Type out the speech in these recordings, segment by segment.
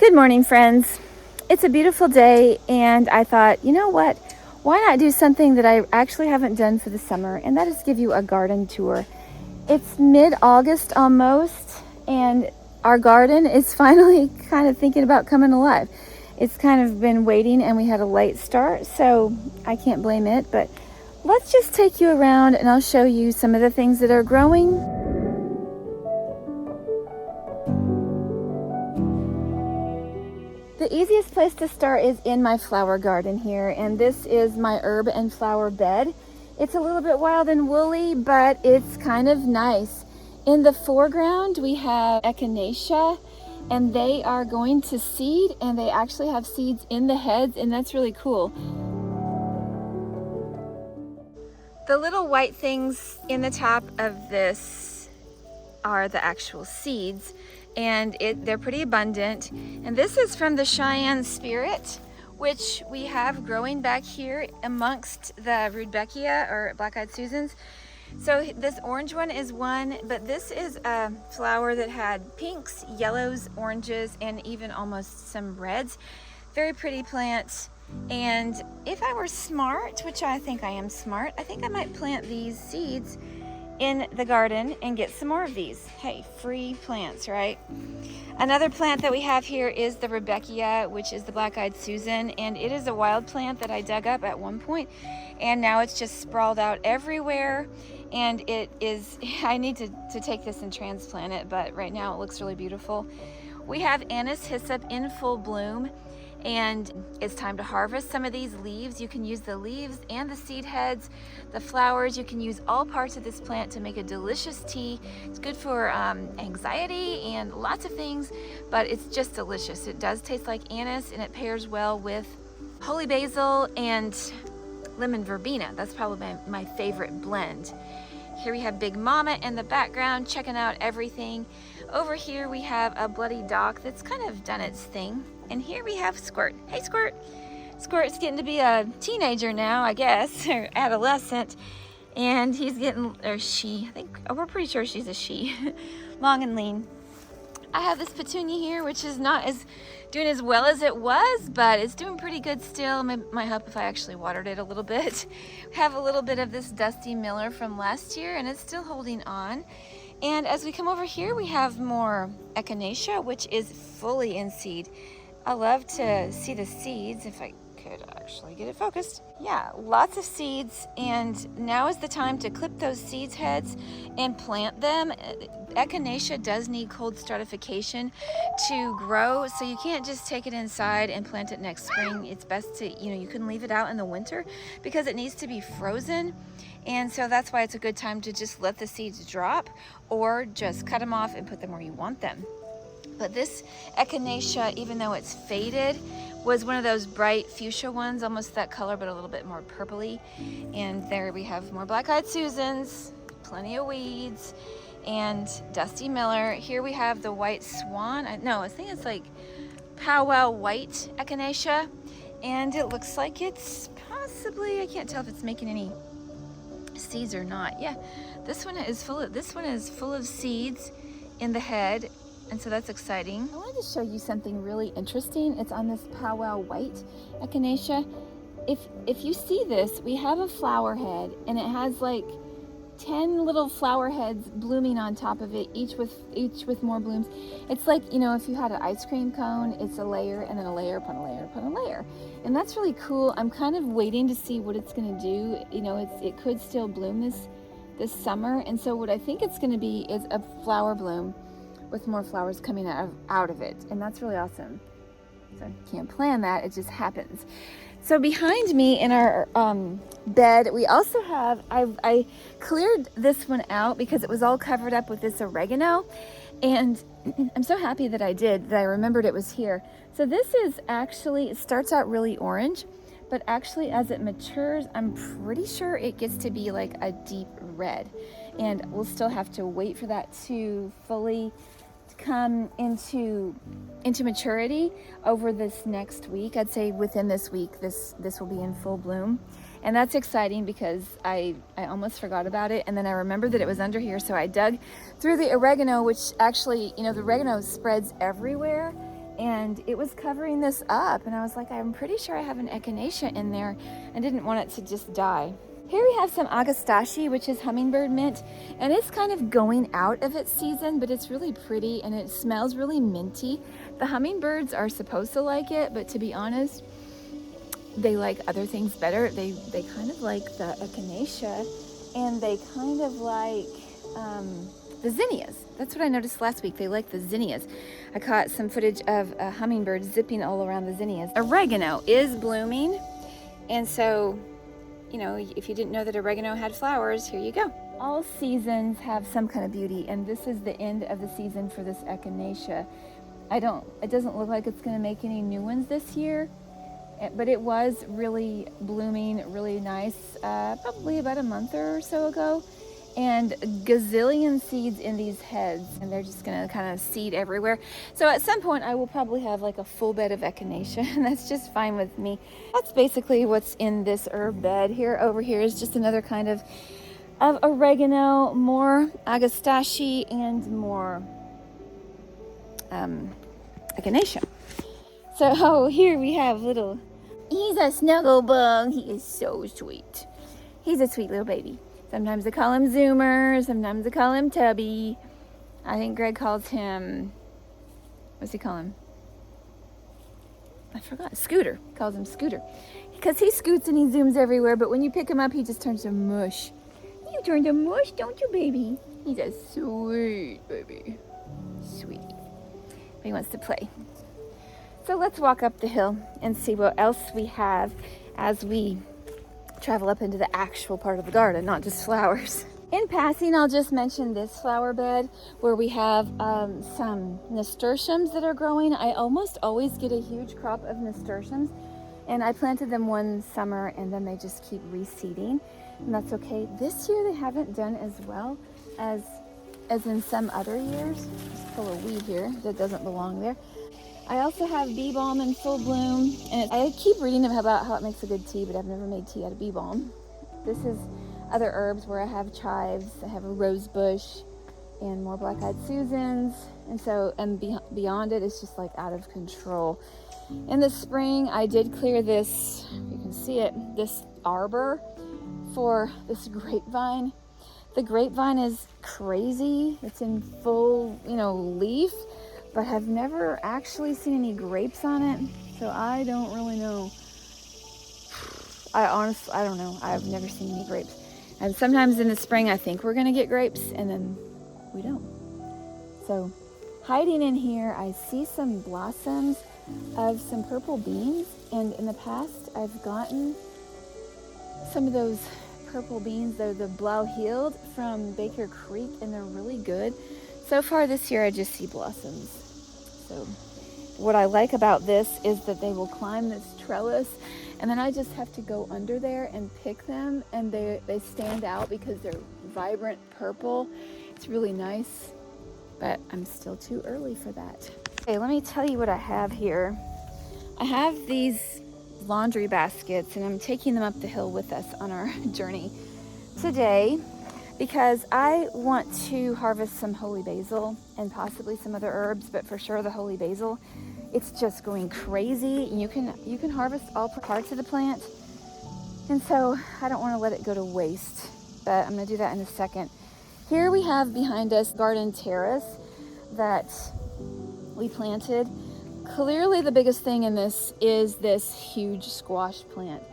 Good morning, friends. It's a beautiful day, and I thought, you know what? Why not do something that I actually haven't done for the summer, and that is give you a garden tour. It's mid-August almost, and our garden is finally kind of thinking about coming alive. It's kind of been waiting, and we had a late start, so I can't blame it, but let's just take you around, and I'll show you some of the things that are growing. The easiest place to start is in my flower garden here, and this is my herb and flower bed. It's a little bit wild and woolly, but it's kind of nice. In the foreground, we have echinacea, and they are going to seed, and they actually have seeds in the heads, and that's really cool. The little white things in the top of this are the actual seeds, and they're pretty abundant. And this is from the Cheyenne Spirit, which we have growing back here amongst the Rudbeckia or Black-Eyed Susans. So this orange one is one, but this is a flower that had pinks, yellows, oranges, and even almost some reds. Very pretty plant. And if I were smart, which I think I am smart, I think I might plant these seeds in the garden and get some more of these. Hey, free plants, right? Another plant that we have here is the Rudbeckia, which is the Black-Eyed Susan, and it is a wild plant that I dug up at one point, and now it's just sprawled out everywhere. And it is, I need to take this and transplant it, but right now it looks really beautiful. We have anise hyssop in full bloom, and it's time to harvest some of these leaves. You can use the leaves and the seed heads, the flowers. You can use all parts of this plant to make a delicious tea. It's good for anxiety and lots of things, but it's just delicious. It does taste like anise, and it pairs well with holy basil and lemon verbena. That's probably my favorite blend. Here we have Big Mama in the background checking out everything. Over here we have a bloody dock that's kind of done its thing. And here we have Squirt. Hey, Squirt. Squirt's getting to be a teenager now, I guess, or adolescent. And he's getting, or she, I think, we're pretty sure she's a she, long and lean. I have this petunia here, which is not doing as well as it was, but it's doing pretty good still. Might help if I actually watered it a little bit. We have a little bit of this Dusty Miller from last year, and it's still holding on. And as we come over here, we have more echinacea, which is fully in seed. I love to see the seeds, if I could actually get it focused. Yeah, lots of seeds, and now is the time to clip those seeds heads and plant them. Echinacea does need cold stratification to grow, so you can't just take it inside and plant it next spring. It's best to, you couldn't leave it out in the winter because it needs to be frozen. And so that's why it's a good time to just let the seeds drop, or just cut them off and put them where you want them. But this echinacea, even though it's faded, was one of those bright fuchsia ones, almost that color, but a little bit more purpley. And there we have more Black-Eyed Susans, plenty of weeds, and Dusty Miller. Here we have the white swan. I think it's like powwow white echinacea, and it looks like it's possibly, I can't tell if it's making any seeds or not. Yeah, this one is full of seeds in the head. And so that's exciting. I wanted to show you something really interesting. It's on this powwow white echinacea. If you see this, we have a flower head, and it has like 10 little flower heads blooming on top of it, each with more blooms. It's like, if you had an ice cream cone, it's a layer and then a layer upon a layer upon a layer. And that's really cool. I'm kind of waiting to see what it's gonna do. It could still bloom this summer. And so what I think it's gonna be is a flower bloom with more flowers coming out of it. And that's really awesome. So I can't plan that, it just happens. So behind me in our bed, we also have, I cleared this one out because it was all covered up with this oregano. And I'm so happy that I did, that I remembered it was here. So this is actually, it starts out really orange, but actually as it matures, I'm pretty sure it gets to be like a deep red. And we'll still have to wait for that to fully come into maturity over this next week. I'd say within this week, this will be in full bloom. And that's exciting because I almost forgot about it, and then I remembered that it was under here, so I dug through the oregano, which actually, the oregano spreads everywhere, and it was covering this up, and I was like, I'm pretty sure I have an echinacea in there. I didn't want it to just die. Here we have some agastache, which is hummingbird mint, and it's kind of going out of its season, but it's really pretty and it smells really minty. The hummingbirds are supposed to like it, but to be honest, they like other things better. They kind of like the echinacea, and they kind of like the zinnias. That's what I noticed last week. They like the zinnias. I caught some footage of a hummingbird zipping all around the zinnias. Oregano is blooming, and so, you know, if you didn't know that oregano had flowers, here you go. All seasons have some kind of beauty, and this is the end of the season for this echinacea. It doesn't look like it's going to make any new ones this year, but it was really blooming, really nice, probably about a month or so ago. And gazillion seeds in these heads, and they're just gonna kind of seed everywhere. So at some point I will probably have like a full bed of echinacea, and that's just fine with me. That's basically what's in this herb bed. Here, over here is just another kind of oregano, more agastache, and more echinacea. So here we have he's a snuggle bug. He is so sweet. He's a sweet little baby. Sometimes I call him Zoomer, sometimes I call him Tubby. I think Greg calls him, what's he call him? I forgot, Scooter. He calls him Scooter. Because he scoots and he zooms everywhere, but when you pick him up, he just turns to mush. You turn to mush, don't you, baby? He's a sweet baby. Sweet. But he wants to play. So let's walk up the hill and see what else we have as we travel up into the actual part of the garden, not just flowers. In passing, I'll just mention this flower bed where we have some nasturtiums that are growing. I almost always get a huge crop of nasturtiums, and I planted them one summer and then they just keep reseeding, and that's okay. This year they haven't done as well as in some other years. Just pull a weed here that doesn't belong there. I also have bee balm in full bloom, and I keep reading about how it makes a good tea, but I've never made tea out of bee balm. This is other herbs where I have chives, I have a rose bush, and more black-eyed Susans, and beyond it, it's just like out of control. In the spring, I did clear this, you can see it, this arbor for this grapevine. The grapevine is crazy. It's in full, leaf, but have never actually seen any grapes on it, so I don't really know. I don't know. I've never seen any grapes. And sometimes in the spring I think we're gonna get grapes, and then we don't. So hiding in here, I see some blossoms of some purple beans, and in the past I've gotten some of those purple beans. They're the Blau-Heeled from Baker Creek, and they're really good. So far this year I just see blossoms. So what I like about this is that they will climb this trellis, and then I just have to go under there and pick them, and they stand out because they're vibrant purple. It's really nice, but I'm still too early for that. Okay, let me tell you what I have here. I have these laundry baskets, and I'm taking them up the hill with us on our journey today, because I want to harvest some holy basil and possibly some other herbs, but for sure the holy basil. It's just going crazy. You can harvest all parts of the plant, and so I don't want to let it go to waste, but I'm going to do that in a second. Here we have behind us garden terrace that we planted. Clearly the biggest thing in this is this huge squash plant.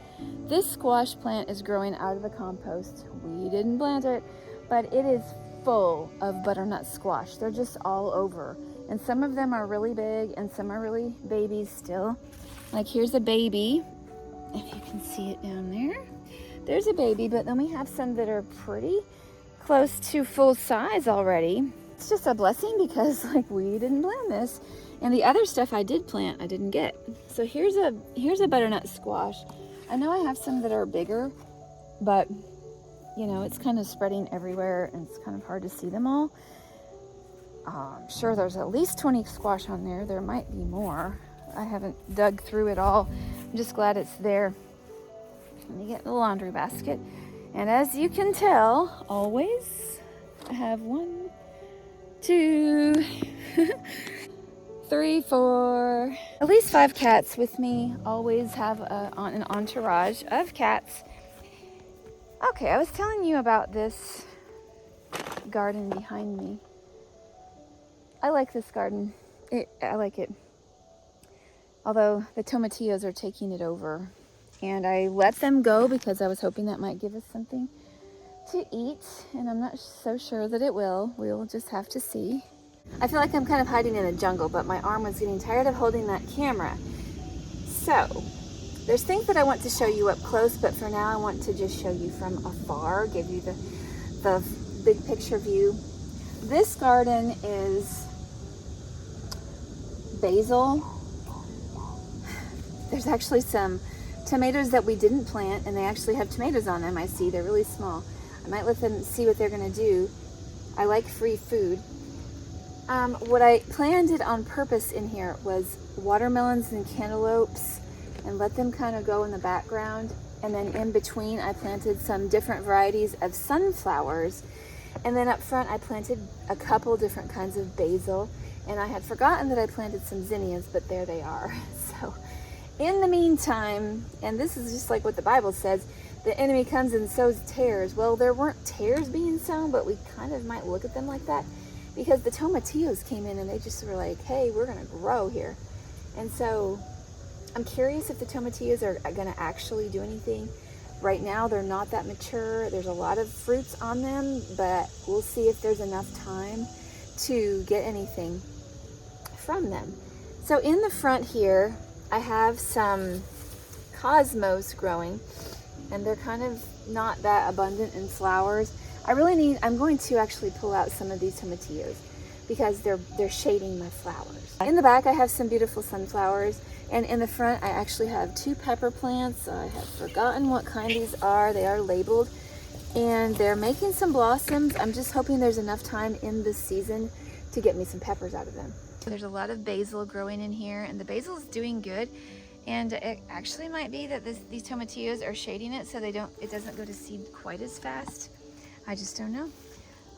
This squash plant is growing out of the compost. We didn't plant it, but it is full of butternut squash. They're just all over. And some of them are really big and some are really babies still. Like here's a baby, if you can see it down there. There's a baby, but then we have some that are pretty close to full size already. It's just a blessing because we didn't plant this. And the other stuff I did plant, I didn't get. So here's a butternut squash. I know I have some that are bigger, but it's kind of spreading everywhere and it's kind of hard to see them all. I'm sure there's at least 20 squash on there. There might be more. I haven't dug through it all. I'm just glad it's there. Let me get the laundry basket. And as you can tell, always, I have 1, 2, 3, 4, at least 5 cats with me. Always have an entourage of cats. Okay, I was telling you about this garden behind me. I like this garden. I like it. Although the tomatillos are taking it over. And I let them go because I was hoping that might give us something to eat. And I'm not so sure that it will. We'll just have to see. I feel like I'm kind of hiding in a jungle, but my arm was getting tired of holding that camera. So, there's things that I want to show you up close, but for now I want to just show you from afar, give you the big picture view. This garden is basil. There's actually some tomatoes that we didn't plant, and they actually have tomatoes on them. I see they're really small. I might let them see what they're gonna do. I like free food. What I planted on purpose in here was watermelons and cantaloupes, and let them kind of go in the background. And then in between I planted some different varieties of sunflowers. And then up front I planted a couple different kinds of basil. And I had forgotten that I planted some zinnias, but there they are. So in the meantime, and this is just like what the Bible says, the enemy comes and sows tares. Well, there weren't tares being sown, but we kind of might look at them like that, because the tomatillos came in and they just were like, hey, we're gonna grow here. And so I'm curious if the tomatillos are gonna actually do anything. Right now they're not that mature. There's a lot of fruits on them, but we'll see if there's enough time to get anything from them. So in the front here, I have some cosmos growing, and they're kind of not that abundant in flowers. I'm going to actually pull out some of these tomatillos because they're shading my flowers. In the back I have some beautiful sunflowers, and in the front I actually have 2 pepper plants. I have forgotten what kind these are. They are labeled, and they're making some blossoms. I'm just hoping there's enough time in this season to get me some peppers out of them. There's a lot of basil growing in here, and the basil is doing good. And it actually might be that these tomatillos are shading it so it doesn't go to seed quite as fast. I just don't know.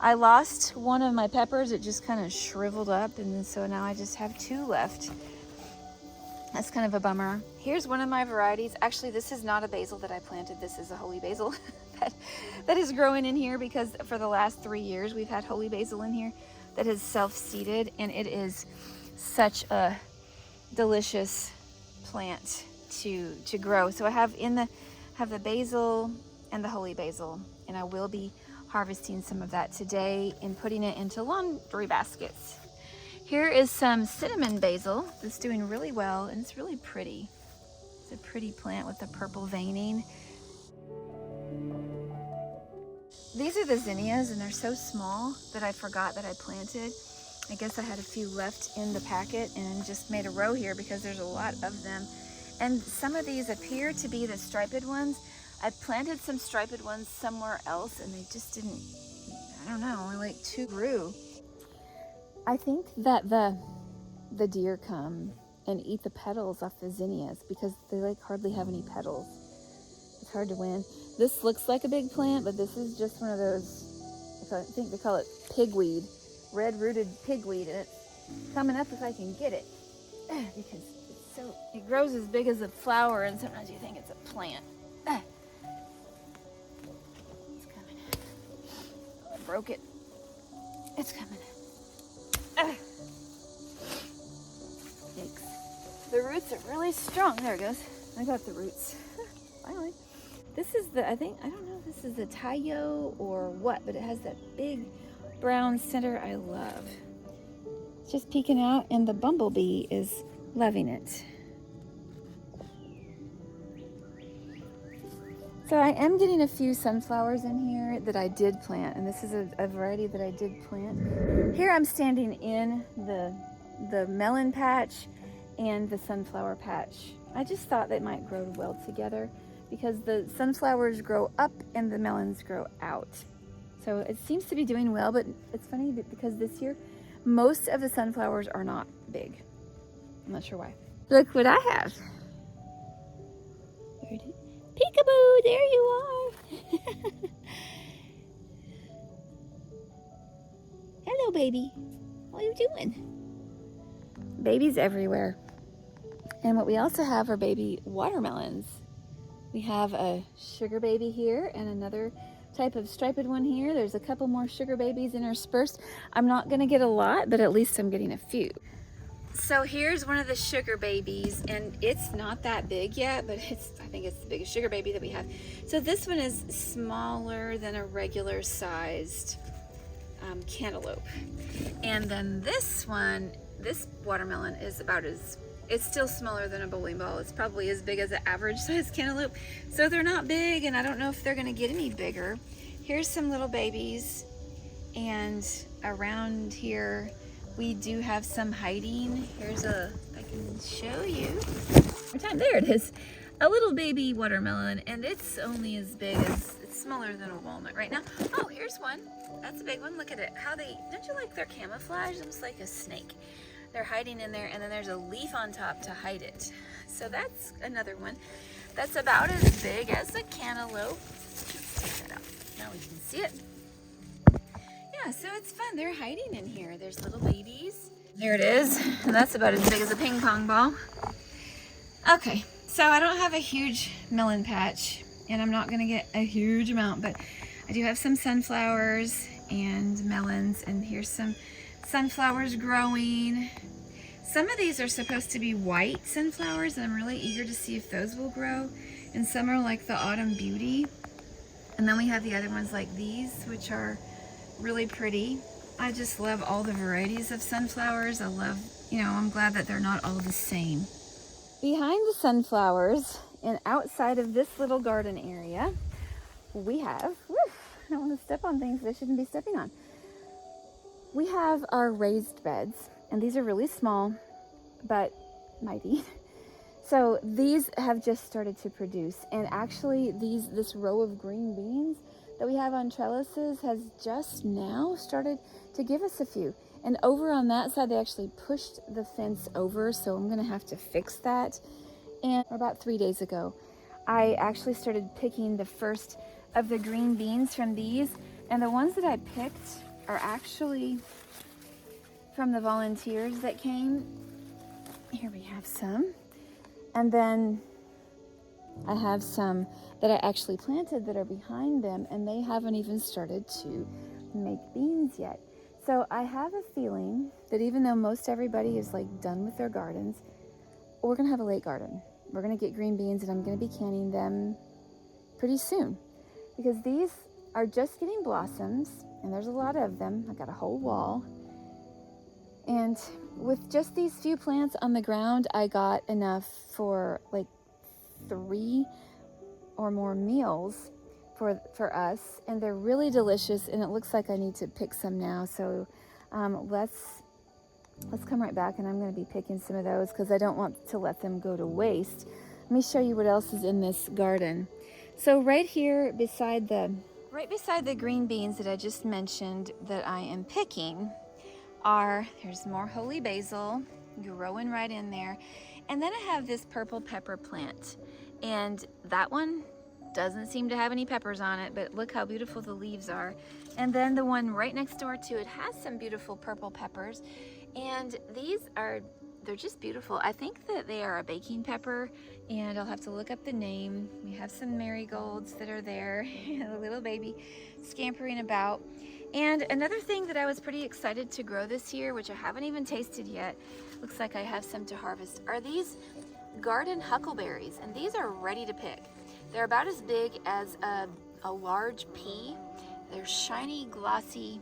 I lost one of my peppers. It just kind of shriveled up, and so now I just have 2 left. That's kind of a bummer. Here's one of my varieties. Actually, this is not a basil that I planted. This is a holy basil that is growing in here, because for the last 3 years we've had holy basil in here that is self-seeded, and it is such a delicious plant to grow. So I have the basil and the holy basil, and I will be harvesting some of that today and putting it into laundry baskets. Here is some cinnamon basil that's doing really well, and it's really pretty. It's a pretty plant with the purple veining. These are the zinnias, and they're so small that I forgot that I planted. I guess I had a few left in the packet and just made a row here because there's a lot of them. And some of these appear to be the striped ones. I planted some striped ones somewhere else, and they just didn't, I don't know, only like 2 grew. I think that the deer come and eat the petals off the zinnias because they like hardly have any petals. It's hard to win. This looks like a big plant, but this is just one of those, I think they call it pigweed, red-rooted pigweed, and it's coming up if I can get it, because it grows as big as a flower, and sometimes you think it's a plant. It's coming. I broke it. It's coming. Yikes. The roots are really strong. There it goes. I got the roots. Finally. This is I don't know if this is the Tayo or what, but it has that big brown center I love. It's just peeking out, and the bumblebee is loving it. So I am getting a few sunflowers in here that I did plant, and this is a variety that I did plant. Here I'm standing in the melon patch and the sunflower patch. I just thought they might grow well together because the sunflowers grow up and the melons grow out. So it seems to be doing well, but it's funny because this year most of the sunflowers are not big. I'm not sure why. Look what I have. Peekaboo, there you are. Hello, baby. What are you doing? babies everywhere. And what we also have are baby watermelons. We have a sugar baby here and another type of striped one here. There's a couple more sugar babies interspersed. I'm not gonna get a lot, but at least I'm getting a few. So here's one of the sugar babies, and it's not that big yet, but I think it's the biggest sugar baby that we have. So this one is smaller than a regular sized cantaloupe. And then this one, this watermelon is it's still smaller than a bowling ball. It's probably as big as an average size cantaloupe. So they're not big, and I don't know if they're gonna get any bigger. Here's some little babies, and around here, we do have some hiding. Here's I can show you. There it is. A little baby watermelon, and it's only as big as, it's smaller than a walnut right now. Oh, here's one. That's a big one. Look at it. Don't you like their camouflage? Almost like a snake. They're hiding in there, and then there's a leaf on top to hide it. So that's another one. That's about as big as a cantaloupe. Check that out. Now we can see it. Yeah, so it's fun. They're hiding in here. There's little babies. There it is. And that's about as big as a ping pong ball. Okay, so I don't have a huge melon patch, and I'm not going to get a huge amount, but I do have some sunflowers and melons, and here's some sunflowers growing. Some of these are supposed to be white sunflowers, and I'm really eager to see if those will grow. And some are like the Autumn Beauty. And then we have the other ones like these, which are really pretty. I just love all the varieties of sunflowers. I love, I'm glad that they're not all the same. Behind the sunflowers and outside of this little garden area, we have, I don't want to step on things that I shouldn't be stepping on. We have our raised beds, and these are really small, but mighty. So these have just started to produce, and actually this row of green beans that we have on trellises has just now started to give us a few. And over on that side, they actually pushed the fence over, so I'm gonna have to fix that. And about 3 days ago, I actually started picking the first of the green beans from these, and the ones that I picked are actually from the volunteers that came. Here we have some. And then I have some that I actually planted that are behind them, and they haven't even started to make beans yet. So I have a feeling that even though most everybody is like done with their gardens, we're gonna have a late garden. We're gonna get green beans, and I'm gonna be canning them pretty soon, because these are just getting blossoms, and there's a lot of them. I've got a whole wall. And with just these few plants on the ground, I got enough for like 3 or more meals for us, and they're really delicious, and it looks like I need to pick some now. So let's come right back, and I'm going to be picking some of those because I don't want to let them go to waste. Let me show you what else is in this garden. So right here beside the green beans that I just mentioned that I am picking there's more holy basil growing right in there. And then I have this purple pepper plant, and that one doesn't seem to have any peppers on it, but look how beautiful the leaves are. And then the one right next door to it has some beautiful purple peppers, and they're just beautiful. I think that they are a baking pepper, and I'll have to look up the name. We have some marigolds that are there, a little baby scampering about. And another thing that I was pretty excited to grow this year, which I haven't even tasted yet, looks like I have some to harvest, are these garden huckleberries, and these are ready to pick. They're about as big as a large pea. They're shiny, glossy,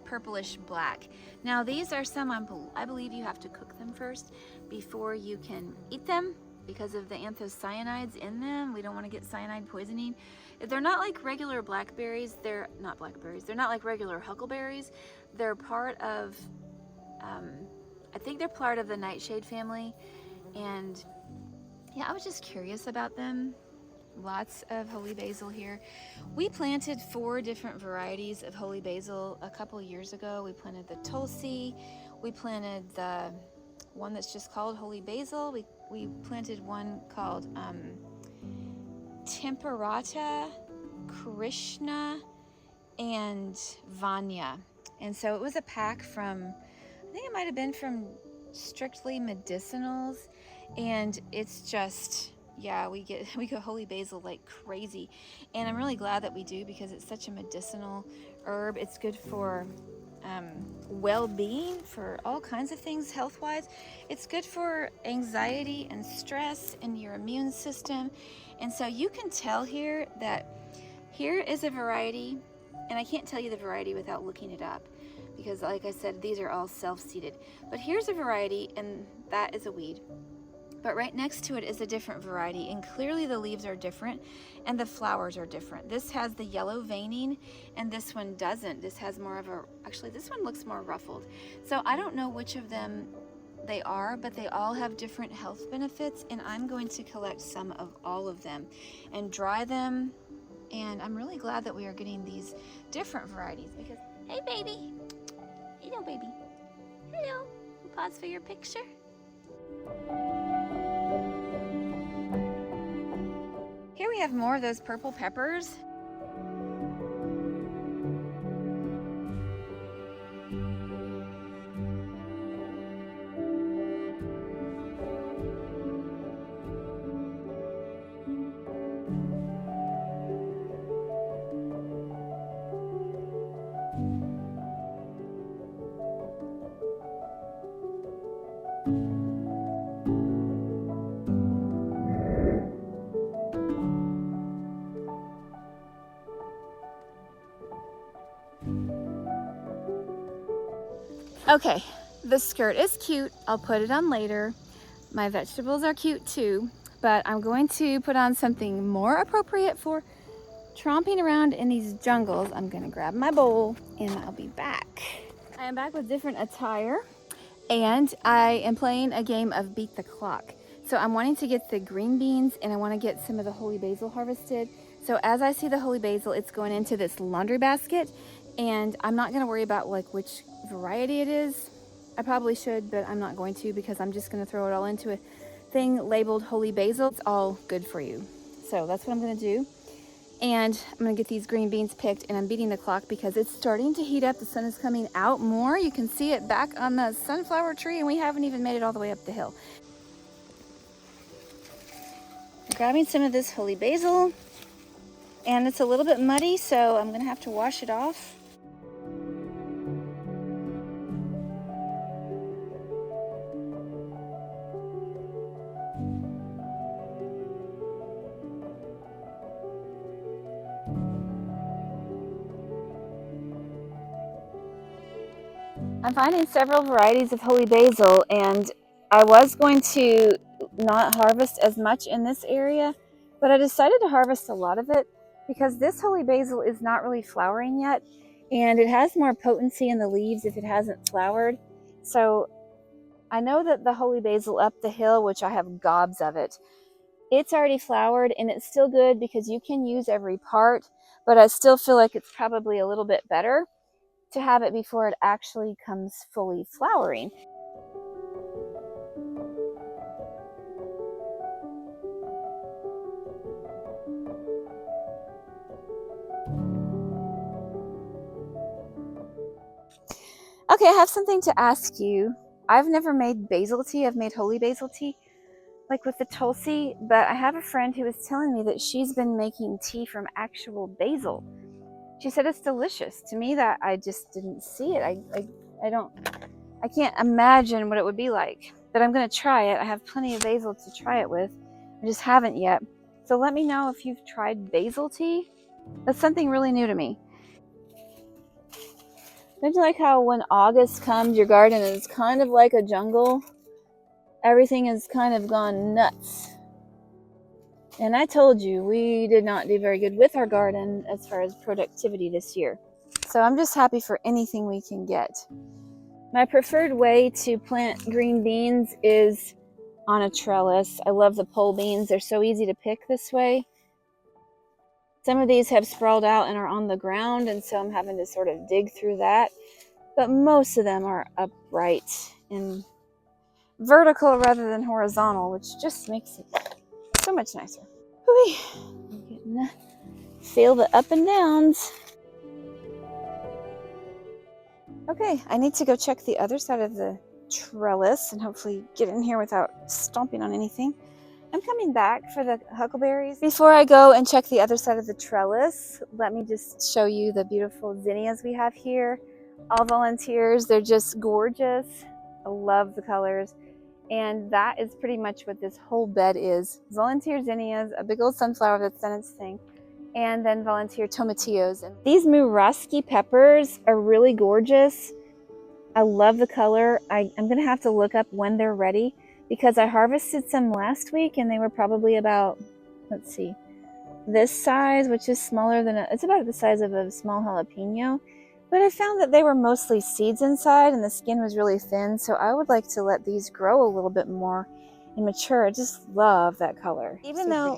purplish black. Now these are some, I believe you have to cook them first before you can eat them because of the anthocyanins in them. We don't want to get cyanide poisoning. They're not like regular blackberries. They're not blackberries. They're not like regular huckleberries. They're part of, I think they're part of the nightshade family. And yeah, I was just curious about them. Lots of holy basil here. We planted 4 different varieties of holy basil a couple years ago. We planted the Tulsi. We planted the one that's just called holy basil. We planted one called Temperata, Krishna, and Vanya. And so it was a pack from, I think it might have been from strictly medicinals, and it's just, yeah, we go holy basil like crazy, and I'm really glad that we do because it's such a medicinal herb. It's good for well-being, for all kinds of things health-wise. It's good for anxiety and stress and your immune system. And so you can tell here that here is a variety, and I can't tell you the variety without looking it up because, like I said, these are all self-seeded. But here's a variety, and that is a weed. But right next to it is a different variety, and clearly the leaves are different and the flowers are different. This has the yellow veining and this one doesn't. This has more of a, actually this one looks more ruffled. So I don't know which of them they are, but they all have different health benefits, and I'm going to collect some of all of them and dry them. And I'm really glad that we are getting these different varieties because, hey baby, hello baby, hello, pause for your picture. Here we have more of those purple peppers. Okay, the skirt is cute. I'll put it on later. My vegetables are cute too, but I'm going to put on something more appropriate for tromping around in these jungles. I'm gonna grab my bowl and I'll be back. I am back with different attire, and I am playing a game of beat the clock. So I'm wanting to get the green beans, and I want to get some of the holy basil harvested. So as I see the holy basil, it's going into this laundry basket, and I'm not going to worry about like which variety it is. I probably should, but I'm not going to because I'm just going to throw it all into a thing labeled holy basil. It's all good for you. So that's what I'm going to do. And I'm gonna get these green beans picked, and I'm beating the clock because it's starting to heat up. The sun is coming out more. You can see it back on the sunflower tree, and we haven't even made it all the way up the hill. I'm grabbing some of this holy basil, and it's a little bit muddy, so I'm gonna have to wash it off. I'm finding several varieties of holy basil, and I was going to not harvest as much in this area, but I decided to harvest a lot of it because this holy basil is not really flowering yet, and it has more potency in the leaves if it hasn't flowered. So I know that the holy basil up the hill, which I have gobs of it, it's already flowered, and it's still good because you can use every part, but I still feel like it's probably a little bit better to have it before it actually comes fully flowering. Okay, I have something to ask you. I've never made basil tea. I've made holy basil tea, like with the tulsi, but I have a friend who was telling me that she's been making tea from actual basil. She said it's delicious. To me, that I just didn't see it. I can't imagine what it would be like, but I'm gonna try it. I have plenty of basil to try it with. I just haven't yet. So let me know if you've tried basil tea. That's something really new to me. Don't you like how when August comes, your garden is kind of like a jungle? Everything has kind of gone nuts. And I told you, we did not do very good with our garden as far as productivity this year. So I'm just happy for anything we can get. My preferred way to plant green beans is on a trellis. I love the pole beans. They're so easy to pick this way. Some of these have sprawled out and are on the ground, and so I'm having to sort of dig through that. But most of them are upright and vertical rather than horizontal, which just makes it so much nicer. I'm getting to feel the up and downs. Okay, I need to go check the other side of the trellis and hopefully get in here without stomping on anything. I'm coming back for the huckleberries. Before I go and check the other side of the trellis, let me just show you the beautiful zinnias we have here. All volunteers, they're just gorgeous. I love the colors. And that is pretty much what this whole bed is. Volunteer zinnias, a big old sunflower that's done its thing, and then volunteer tomatillos. And these Muraski peppers are really gorgeous. I love the color. I'm gonna have to look up when they're ready because I harvested some last week and they were probably about, let's see, this size, which is smaller than it's about the size of a small jalapeno. But I found that they were mostly seeds inside and the skin was really thin. So I would like to let these grow a little bit more and mature. I just love that color. Even though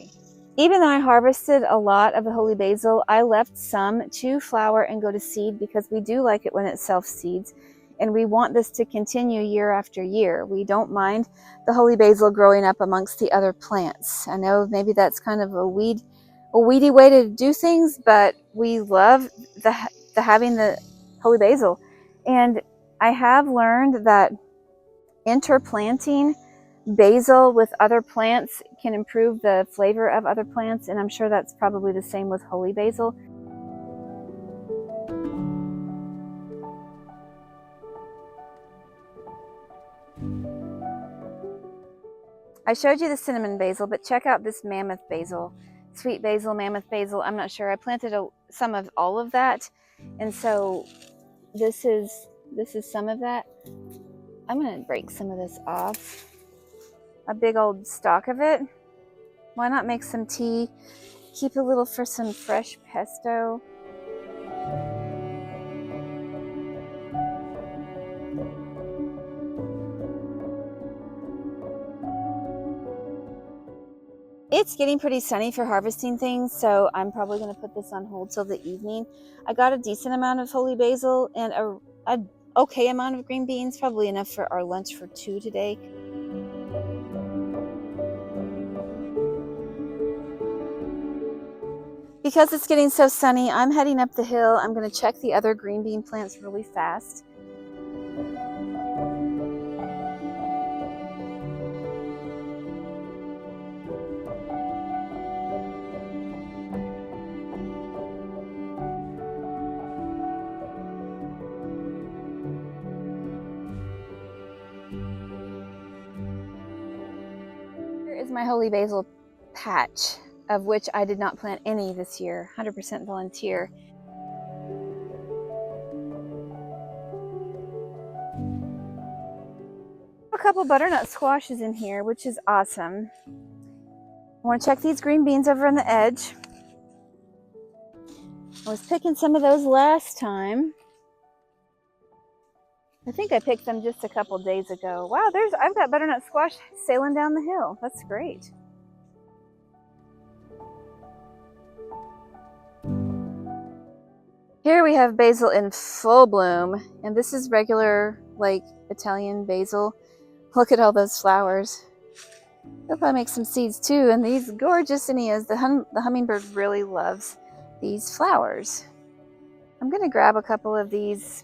I harvested a lot of the holy basil, I left some to flower and go to seed because we do like it when it self-seeds. And we want this to continue year after year. We don't mind the holy basil growing up amongst the other plants. I know maybe that's kind of a weedy way to do things, but we love the having the holy basil. And I have learned that interplanting basil with other plants can improve the flavor of other plants, and I'm sure that's probably the same with holy basil. I showed you the cinnamon basil, but check out this mammoth basil. Sweet basil, mammoth basil, I'm not sure. I planted some of all of that, and so this is some of that. I'm gonna break some of this off. A big old stalk of it. Why not make some tea? Keep a little for some fresh pesto. It's getting pretty sunny for harvesting things, so I'm probably going to put this on hold till the evening. I got a decent amount of holy basil and a okay amount of green beans, probably enough for our lunch for 2 today. Because it's getting so sunny, I'm heading up the hill. I'm going to check the other green bean plants really fast. Here is my holy basil patch, of which I did not plant any this year, 100% volunteer. A couple butternut squashes in here, which is awesome. I want to check these green beans over on the edge. I was picking some of those last time. I think I picked them just a couple days ago. Wow, I've got butternut squash sailing down the hill. That's great. Here we have basil in full bloom, and this is regular, like, Italian basil. Look at all those flowers. I'll probably make some seeds too, and these gorgeous zinnias. The hummingbird really loves these flowers. I'm gonna grab a couple of these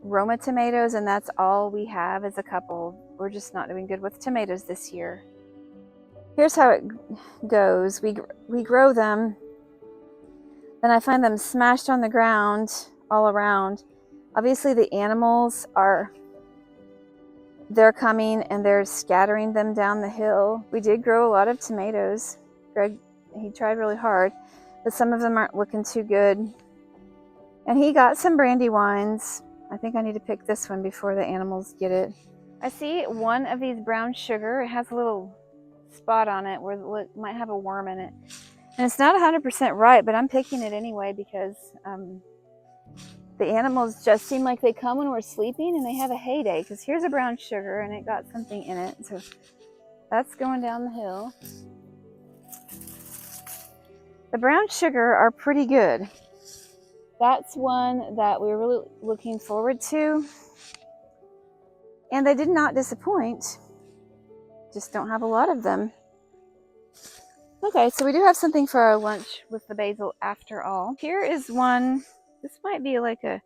Roma tomatoes, and that's all we have is a couple. We're just not doing good with tomatoes this year. Here's how it goes. We grow them, then I find them smashed on the ground all around. Obviously the animals they're coming and they're scattering them down the hill. We did grow a lot of tomatoes. Greg, he tried really hard, but some of them aren't looking too good. And he got some brandywines. I think I need to pick this one before the animals get it. I see one of these brown sugar. It has a little spot on it where it might have a worm in it. And it's not 100% right, but I'm picking it anyway because the animals just seem like they come when we're sleeping and they have a heyday, because here's a brown sugar and it got something in it. So that's going down the hill. The brown sugar are pretty good. That's one that we're really looking forward to. And they did not disappoint. Just don't have a lot of them. Okay, so we do have something for our lunch with the basil after all. Here is one. This might be like a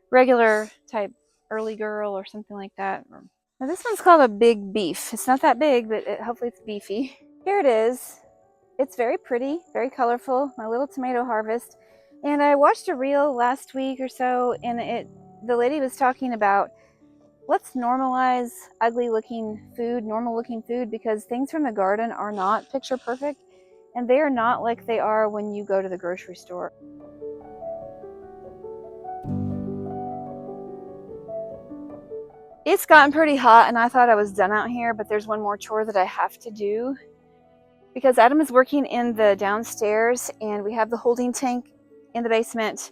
regular type early girl or something like that. Now this one's called a big beef. It's not that big, but hopefully it's beefy. Here it is. It's very pretty, very colorful, my little tomato harvest. And I watched a reel last week or so, and the lady was talking about, let's normalize ugly looking food, normal looking food, because things from the garden are not picture perfect, and they are not like they are when you go to the grocery store. It's gotten pretty hot, and I thought I was done out here, but there's one more chore that I have to do, because Adam is working in the downstairs, and we have the holding tank in the basement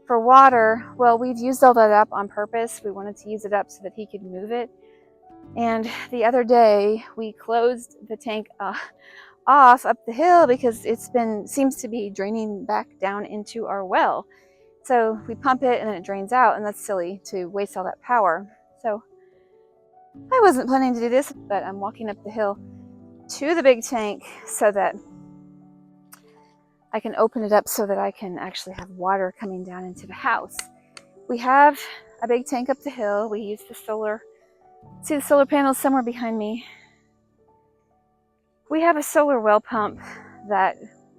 for water. Well, we've used all that up on purpose. We wanted to use it up so that he could move it. And the other day we closed the tank off up the hill because seems to be draining back down into our well. So we pump it and then it drains out, and that's silly to waste all that power. So I wasn't planning to do this, but I'm walking up the hill to the big tank so that I can open it up so that I can actually have water coming down into the house. We have a big tank up the hill. We use the solar. See the solar panels somewhere behind me? We have a solar well pump that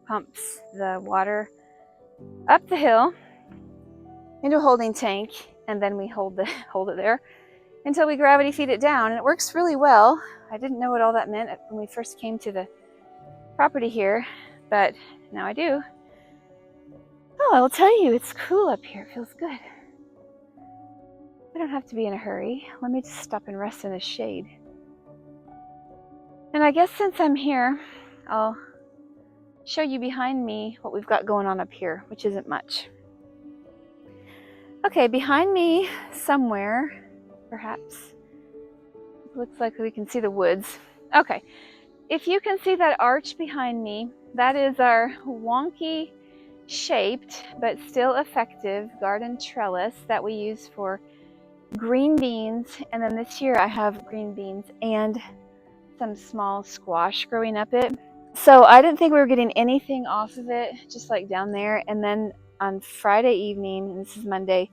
pumps the water up the hill into a holding tank, and then we hold it there until we gravity feed it down, and it works really well. I didn't know what all that meant when we first came to the property here, but now I do. Oh, I will tell you, it's cool up here. It feels good. I don't have to be in a hurry. Let me just stop and rest in the shade. And I guess since I'm here, I'll show you behind me what we've got going on up here, which isn't much. Okay, behind me somewhere, perhaps, looks like we can see the woods. Okay, if you can see that arch behind me, that is our wonky shaped but still effective garden trellis that we use for green beans. And then this year I have green beans and some small squash growing up it. So I didn't think we were getting anything off of it, just like down there. And then on Friday evening, and this is Monday,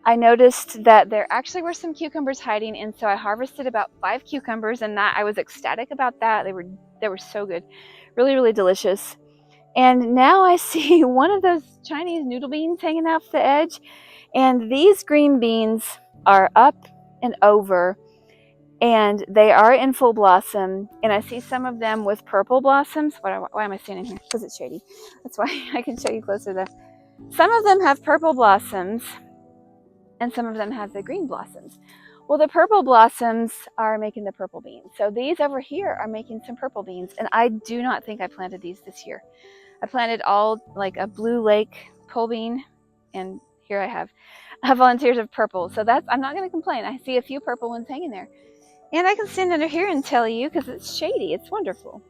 I noticed that there actually were some cucumbers hiding, and so I harvested about 5 cucumbers, and that I was ecstatic about that. They were so good, really, really delicious. And now I see one of those Chinese noodle beans hanging off the edge, and these green beans are up and over, and they are in full blossom, and I see some of them with purple blossoms. Why am I standing here? Because it's shady. That's why I can show you closer there. Some of them have purple blossoms, and some of them have the green blossoms. Well, the purple blossoms are making the purple beans. So these over here are making some purple beans, and I do not think I planted these this year. I planted all like a blue lake pole bean, and here I have volunteers of purple. So I'm not going to complain. I see a few purple ones hanging there. And I can stand under here and tell you, because it's shady, it's wonderful.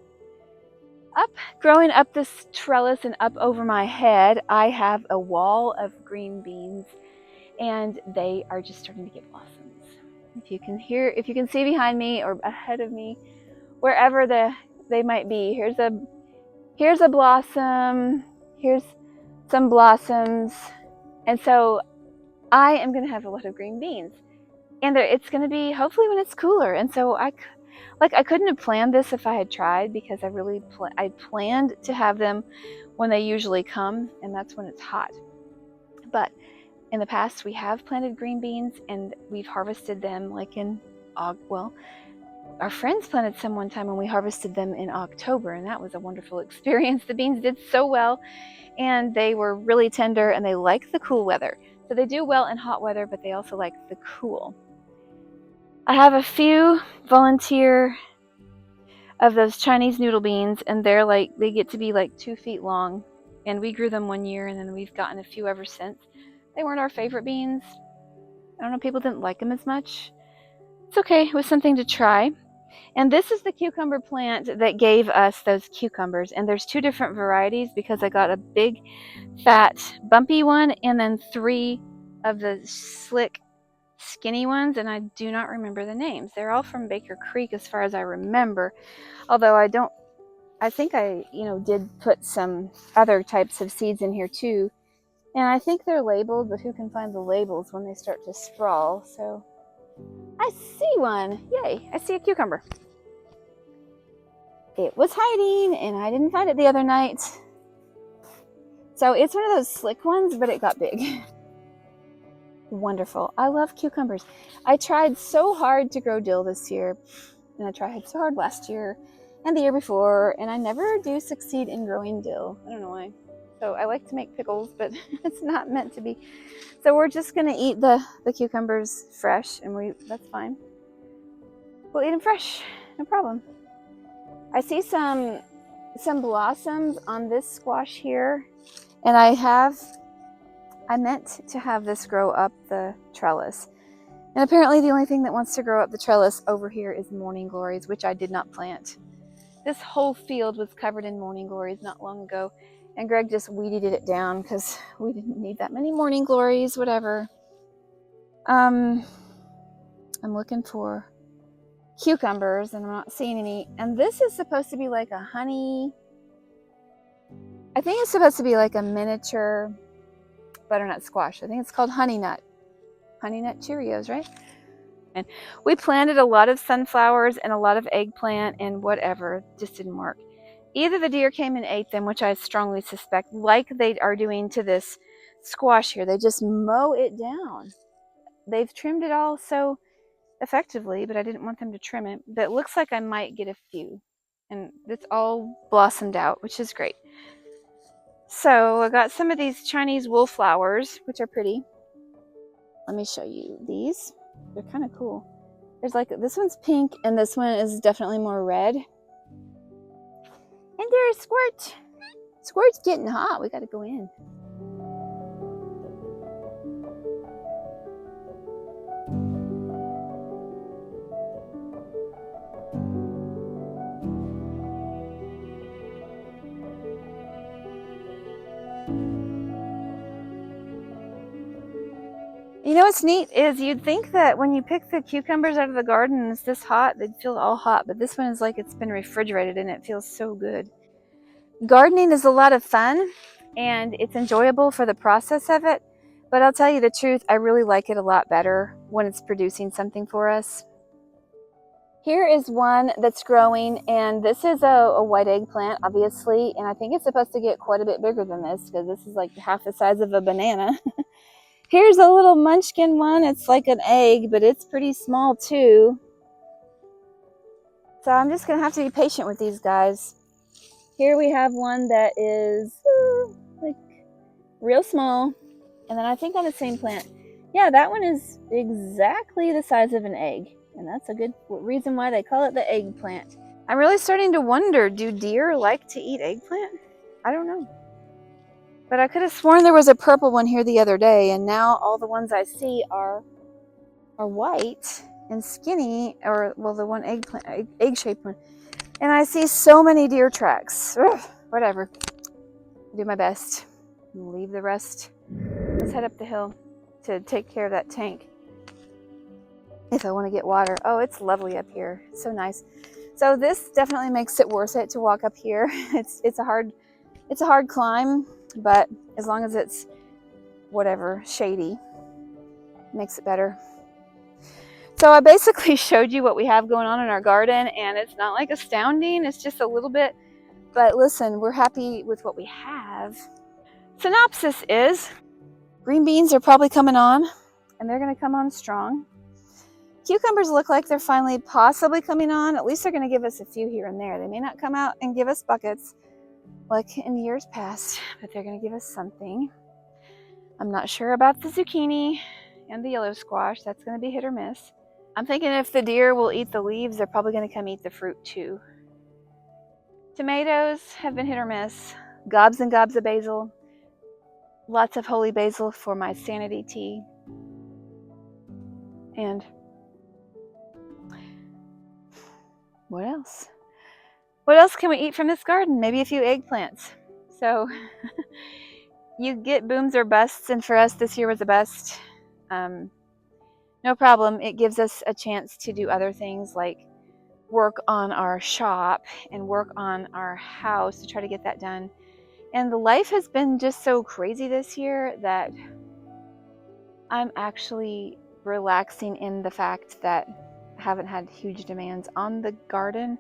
Growing up this trellis and up over my head, I have a wall of green beans, and they are just starting to get blossoms. If you can see behind me or ahead of me, wherever they might be, here's a blossom, here's some blossoms, and so I am going to have a lot of green beans, and it's going to be hopefully when it's cooler. And so I couldn't have planned this if I had tried, because I planned to have them when they usually come, and that's when it's hot. But in the past, we have planted green beans, and we've harvested them like in our friends planted some one time, and we harvested them in October, and that was a wonderful experience. The beans did so well, and they were really tender, and they like the cool weather. So they do well in hot weather, but they also like the cool. I have a few volunteer of those Chinese noodle beans, and they get to be like 2 feet long, and we grew them one year, and then we've gotten a few ever since. They weren't our favorite beans. I don't know, people didn't like them as much. It's okay, it was something to try. And this is the cucumber plant that gave us those cucumbers, and there's 2 different varieties, because I got a big, fat, bumpy one, and then 3 of the slick, skinny ones, and I do not remember the names. They're all from Baker Creek as far as I remember, although I think I did put some other types of seeds in here too. And I think they're labeled, but who can find the labels when they start to sprawl? So I see one. Yay, I see a cucumber. It was hiding and I didn't find it the other night. So it's one of those slick ones, but it got big. Wonderful. I love cucumbers. I tried so hard to grow dill this year, and I tried so hard last year and the year before, and I never do succeed in growing dill. I don't know why. So I like to make pickles, but it's not meant to be. So we're just gonna eat the cucumbers fresh, and that's fine. We'll eat them fresh, no problem. I see some blossoms on this squash here, and I meant to have this grow up the trellis. And apparently the only thing that wants to grow up the trellis over here is morning glories, which I did not plant. This whole field was covered in morning glories not long ago, and Greg just weeded it down because we didn't need that many morning glories, whatever. I'm looking for cucumbers and I'm not seeing any. And this is supposed to be like a honey, I think it's supposed to be like a miniature butternut squash. I think it's called honey nut Cheerios, right? And we planted a lot of sunflowers and a lot of eggplant and whatever, just didn't work. Either the deer came and ate them, which I strongly suspect, like they are doing to this squash here. They just mow it down. They've trimmed it all so effectively, but I didn't want them to trim it. But it looks like I might get a few. And it's all blossomed out, which is great. So I got some of these Chinese wool flowers, which are pretty. Let me show you these. They're kind of cool. There's like, this one's pink and this one is definitely more red. And there's Squirt. Squirt's getting hot. We got to go in. You know what's neat is you'd think that when you pick the cucumbers out of the garden and it's this hot, they'd feel all hot, but this one is like it's been refrigerated and it feels so good. Gardening is a lot of fun and it's enjoyable for the process of it, but I'll tell you the truth, I really like it a lot better when it's producing something for us. Here is one that's growing, and this is a white eggplant, obviously, and I think it's supposed to get quite a bit bigger than this because this is like half the size of a banana. Here's a little munchkin one. It's like an egg, but it's pretty small too. So I'm just gonna have to be patient with these guys. Here we have one that is like real small. And then I think on the same plant, yeah, that one is exactly the size of an egg. And that's a good reason why they call it the eggplant. I'm really starting to wonder, do deer like to eat eggplant? I don't know. But I could have sworn there was a purple one here the other day, and now all the ones I see are white and skinny, or well, the one egg-shaped one. And I see so many deer tracks. Ugh, whatever. I'll do my best. Leave the rest. Let's head up the hill to take care of that tank if I want to get water. Oh, it's lovely up here. So nice. So this definitely makes it worth it to walk up here. It's a hard climb, but as long as it's whatever shady, makes it better. So I basically showed you what we have going on in our garden, and it's not like astounding, it's just a little bit, but listen, we're happy with what we have. Synopsis is green beans are probably coming on, and they're going to come on strong. Cucumbers look like they're finally possibly coming on. At least they're going to give us a few here and there. They may not come out and give us buckets like in years past, but they're going to give us something. I'm not sure about the zucchini and the yellow squash. That's going to be hit or miss. I'm thinking if the deer will eat the leaves, they're probably going to come eat the fruit too. Tomatoes have been hit or miss. Gobs and gobs of basil. Lots of holy basil for my sanity tea. And what else? What else can we eat from this garden? Maybe a few eggplants. So you get booms or busts, and for us this year was a bust. No problem. It gives us a chance to do other things like work on our shop and work on our house to try to get that done. And the life has been just so crazy this year that I'm actually relaxing in the fact that I haven't had huge demands on the garden.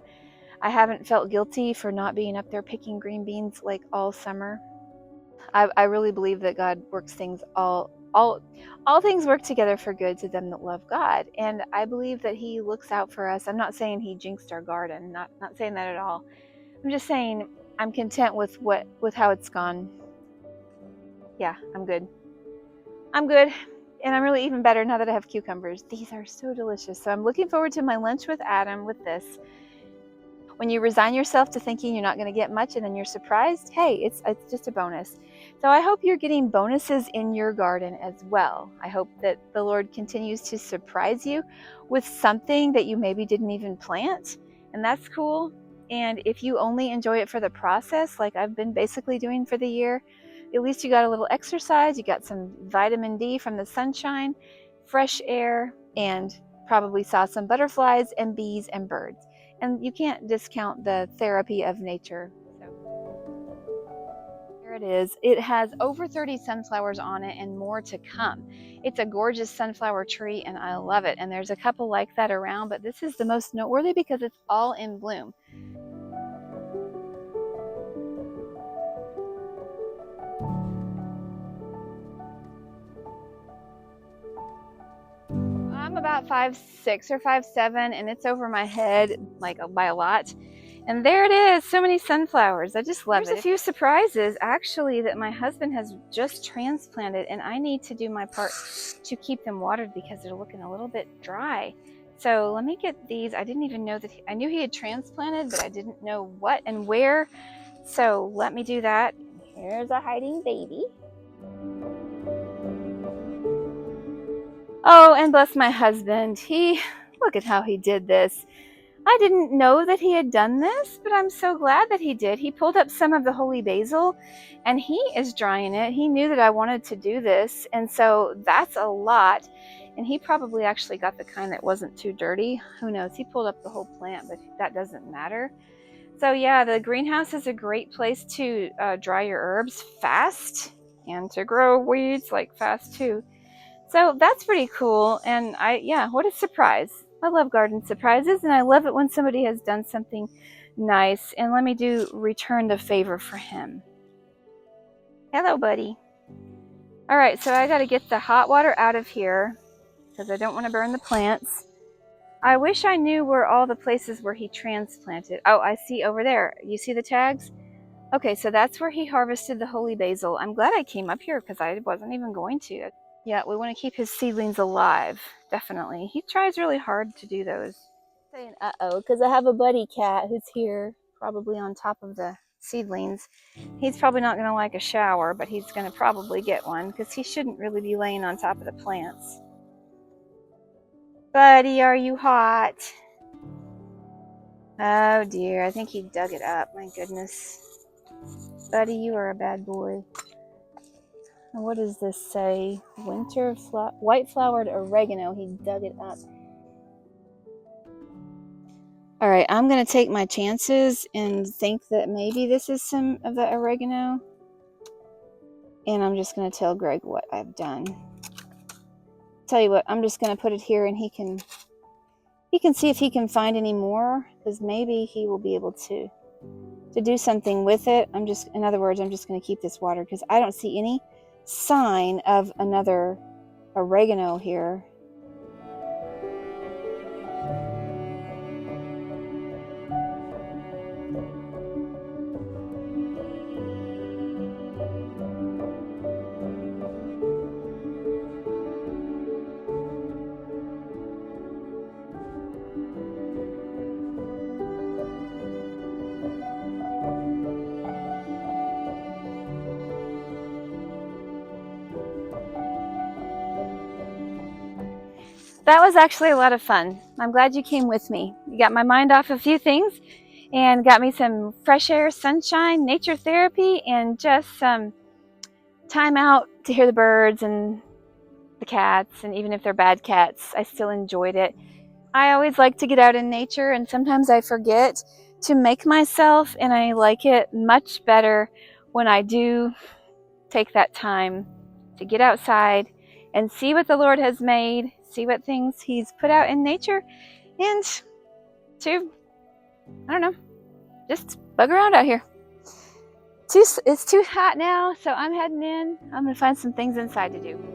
I haven't felt guilty for not being up there picking green beans like all summer. I really believe that God works things all things work together for good to them that love God. And I believe that he looks out for us. I'm not saying he jinxed our garden, not saying that at all. I'm just saying I'm content with how it's gone. Yeah, I'm good. I'm good. And I'm really even better now that I have cucumbers. These are so delicious. So I'm looking forward to my lunch with Adam with this. When you resign yourself to thinking you're not going to get much and then you're surprised, hey, it's just a bonus. So I hope you're getting bonuses in your garden as well. I hope that the Lord continues to surprise you with something that you maybe didn't even plant, and that's cool. And if you only enjoy it for the process, like I've been basically doing for the year, at least you got a little exercise, you got some vitamin D from the sunshine, fresh air, and probably saw some butterflies and bees and birds. And you can't discount the therapy of nature. So there it is. It has over 30 sunflowers on it and more to come. It's a gorgeous sunflower tree and I love it. And there's a couple like that around, but this is the most noteworthy because it's all in bloom. I'm about 5'6" or 5'7", and it's over my head like by a lot. And there it is, so many sunflowers. I just love it. There's a few surprises actually that my husband has just transplanted, and I need to do my part to keep them watered because they're looking a little bit dry. So let me get these. I didn't even know that I knew he had transplanted, but I didn't know what and where. So let me do that. Here's a hiding baby. Oh, and bless my husband. Look at how he did this. I didn't know that he had done this, but I'm so glad that he did. He pulled up some of the holy basil and he is drying it. He knew that I wanted to do this, and so that's a lot. And he probably actually got the kind that wasn't too dirty. Who knows? He pulled up the whole plant, but that doesn't matter. So yeah, the greenhouse is a great place to dry your herbs fast and to grow weeds like fast too. So that's pretty cool. And what a surprise. I love garden surprises, and I love it when somebody has done something nice. And let me return the favor for him. Hello, buddy. All right, so I got to get the hot water out of here because I don't want to burn the plants. I wish I knew where all the places where he transplanted. Oh, I see over there. You see the tags? Okay, so that's where he harvested the holy basil. I'm glad I came up here because I wasn't even going to. Yeah, we want to keep his seedlings alive, definitely. He tries really hard to do those. Saying uh-oh, because I have a buddy cat who's here, probably on top of the seedlings. He's probably not going to like a shower, but he's going to probably get one because he shouldn't really be laying on top of the plants. Buddy, are you hot? Oh dear, I think he dug it up. My goodness. Buddy, you are a bad boy. What does this say? White flowered oregano. He dug it up. All right, I'm going to take my chances and think that maybe this is some of the oregano. And I'm just going to tell Greg what I've done. Tell you what, I'm just going to put it here and he can see if he can find any more, because maybe he will be able to do something with it. In other words, I'm just going to keep this water because I don't see any sign of another oregano here. That was actually a lot of fun. I'm glad you came with me. You got my mind off a few things and got me some fresh air, sunshine, nature therapy, and just some time out to hear the birds and the cats. And even if they're bad cats, I still enjoyed it. I always like to get out in nature, and sometimes I forget to make myself, and I like it much better when I do take that time to get outside and see what the Lord has made, see what things He's put out in nature, and to, I don't know, just bug around out here. It's too hot now, so I'm heading in. I'm gonna find some things inside to do.